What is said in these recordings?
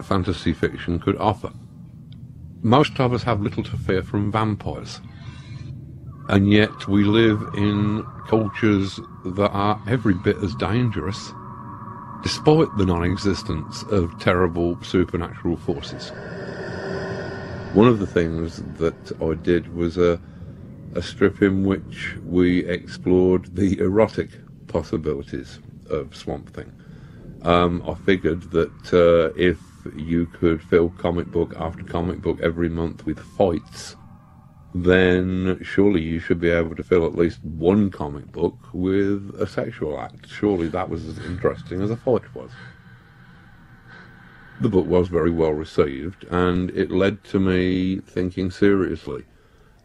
fantasy fiction could offer. Most of us have little to fear from vampires, and yet we live in cultures that are every bit as dangerous, despite the non-existence of terrible supernatural forces. One of the things that I did was a strip in which we explored the erotic possibilities of Swamp Thing. I figured that if you could fill comic book after comic book every month with fights, then surely you should be able to fill at least one comic book with a sexual act. Surely that was as interesting as a fight was. The book was very well received, and it led to me thinking seriously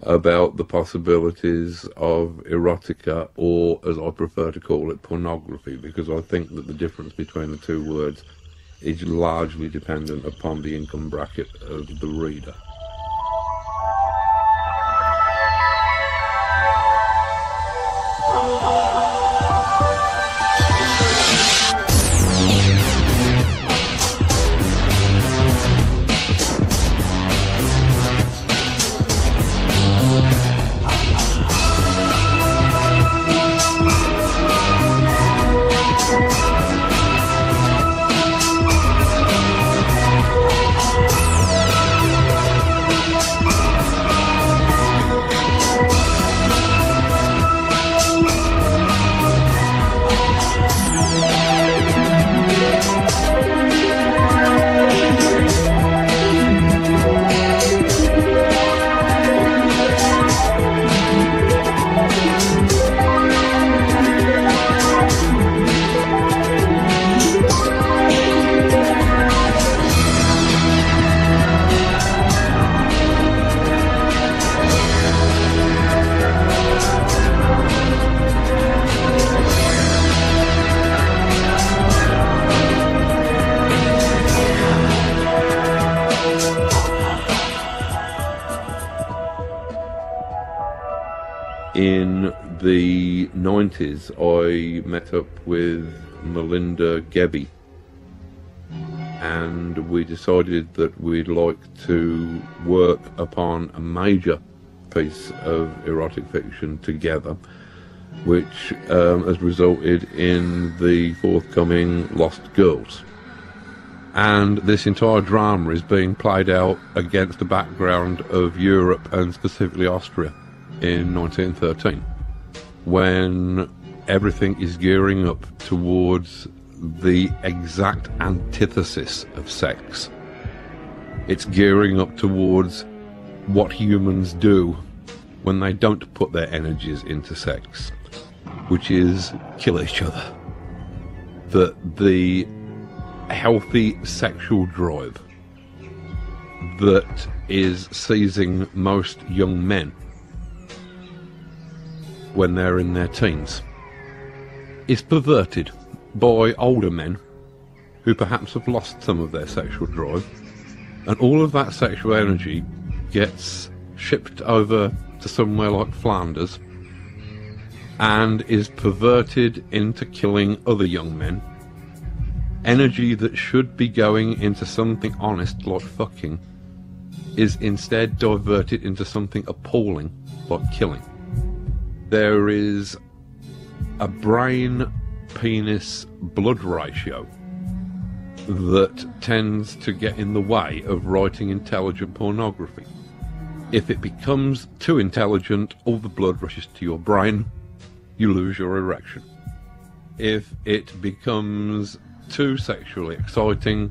about the possibilities of erotica, or as I prefer to call it, pornography, because I think that the difference between the two words is largely dependent upon the income bracket of the reader. In the 90s, I met up with Melinda Gebbie, and we decided that we'd like to work upon a major piece of erotic fiction together, which has resulted in the forthcoming Lost Girls. And this entire drama is being played out against the background of Europe, and specifically Austria, in 1913, when everything is gearing up towards the exact antithesis of sex. It's gearing up towards what humans do when they don't put their energies into sex, which is kill each other. The healthy sexual drive that is seizing most young men when they're in their teens is perverted by older men who perhaps have lost some of their sexual drive, and all of that sexual energy gets shipped over to somewhere like Flanders and is perverted into killing other young men. Energy that should be going into something honest like fucking is instead diverted into something appalling like killing. There is a brain-penis-blood ratio that tends to get in the way of writing intelligent pornography. If it becomes too intelligent, all the blood rushes to your brain, you lose your erection. If it becomes too sexually exciting,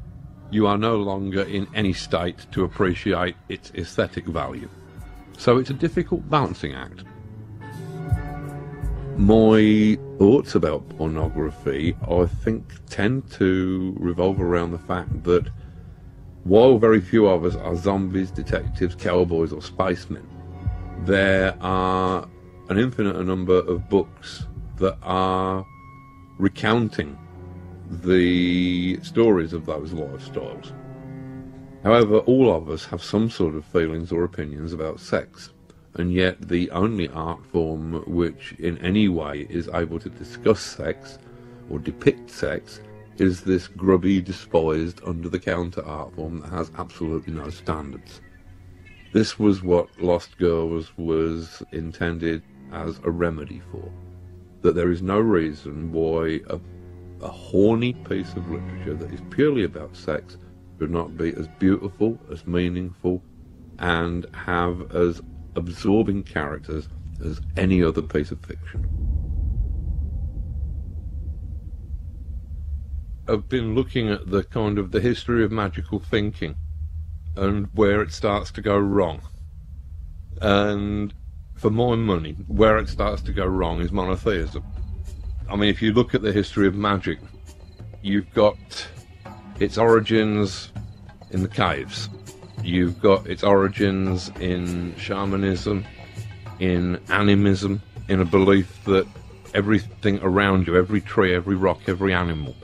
you are no longer in any state to appreciate its aesthetic value. So it's a difficult balancing act. My thoughts about pornography, I think, tend to revolve around the fact that while very few of us are zombies, detectives, cowboys or spacemen, there are an infinite number of books that are recounting the stories of those lifestyles. However, all of us have some sort of feelings or opinions about sex. And yet the only art form which in any way is able to discuss sex or depict sex is this grubby, despised, under-the-counter art form that has absolutely no standards. This was what Lost Girls was intended as a remedy for. That there is no reason why a horny piece of literature that is purely about sex should not be as beautiful, as meaningful, and have as absorbing characters as any other piece of fiction. I've been looking at the kind of the history of magical thinking and where it starts to go wrong. And for my money, where it starts to go wrong is monotheism. I mean, if you look at the history of magic, you've got its origins in the caves. You've got its origins in shamanism, in animism, in a belief that everything around you, every tree, every rock, every animal,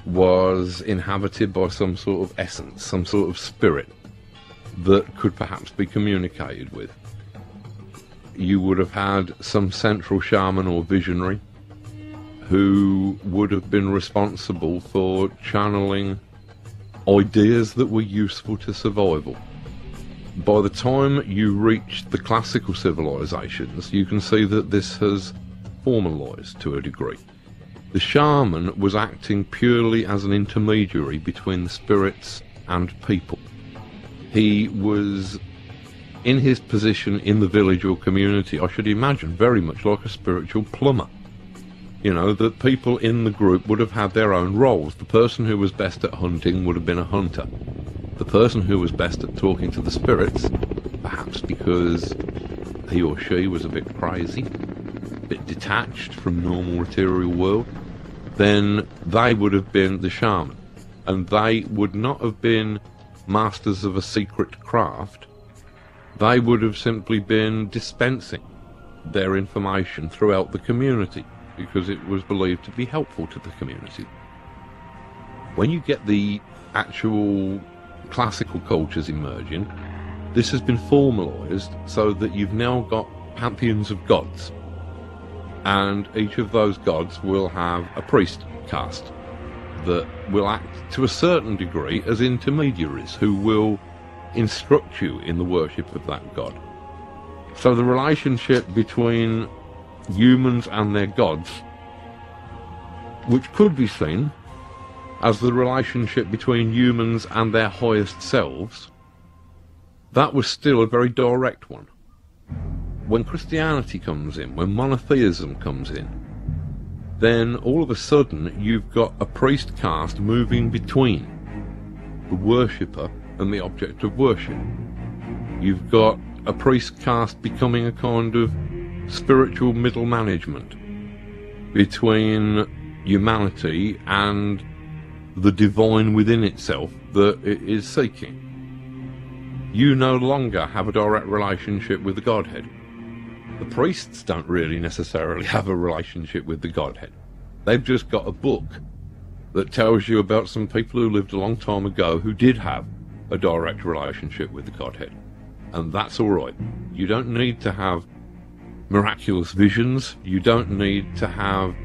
was inhabited by some sort of essence, some sort of spirit that could perhaps be communicated with. You would have had some central shaman or visionary who would have been responsible for channeling ideas that were useful to survival. By the time you reach the classical civilizations, you can see that this has formalized to a degree. The shaman was acting purely as an intermediary between the spirits and people. He was, in his position in the village or community, I should imagine, very much like a spiritual plumber. You know, the people in the group would have had their own roles. The person who was best at hunting would have been a hunter. The person who was best at talking to the spirits, perhaps because he or she was a bit crazy, a bit detached from normal material world, then they would have been the shaman. And they would not have been masters of a secret craft. They would have simply been dispensing their information throughout the community, because it was believed to be helpful to the community. When you get the actual classical cultures emerging, this has been formalised so that you've now got pantheons of gods, and each of those gods will have a priest caste that will act to a certain degree as intermediaries who will instruct you in the worship of that god. So the relationship between humans and their gods, which could be seen as the relationship between humans and their highest selves, that was still a very direct one. When Christianity comes in, when monotheism comes in, then all of a sudden you've got a priest caste moving between the worshipper and the object of worship. You've got a priest caste becoming a kind of spiritual middle management between humanity and the divine within itself that it is seeking. You no longer have a direct relationship with the Godhead. The priests don't really necessarily have a relationship with the Godhead. They've just got a book that tells you about some people who lived a long time ago who did have a direct relationship with the Godhead. And that's all right. You don't need to have miraculous visions. You don't need to have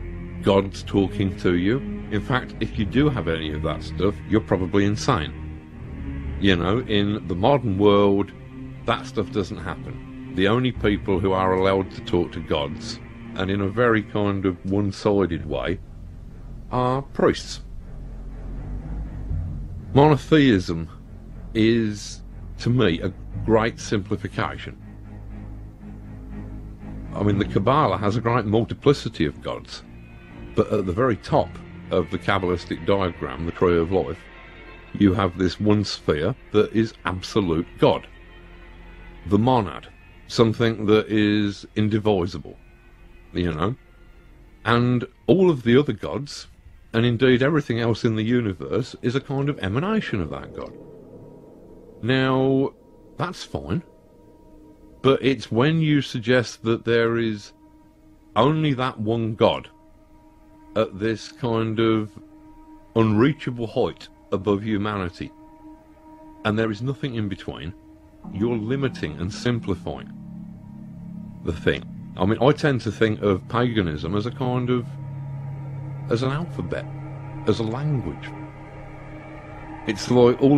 gods talking to you. In fact, if you do have any of that stuff, you're probably insane. You know, in the modern world, that stuff doesn't happen. The only people who are allowed to talk to gods, and in a very kind of one-sided way, are priests. Monotheism is, to me, a great simplification. I mean, the Kabbalah has a great multiplicity of gods, but at the very top of the Kabbalistic diagram, the Tree of Life, you have this one sphere that is absolute God. The monad, something that is indivisible, you know. And all of the other gods, and indeed everything else in the universe, is a kind of emanation of that God. Now, that's fine, but it's when you suggest that there is only that one God at this kind of unreachable height above humanity, and there is nothing in between, you're limiting and simplifying the thing. I mean, I tend to think of paganism as a kind of, as an alphabet. as a language. It's like all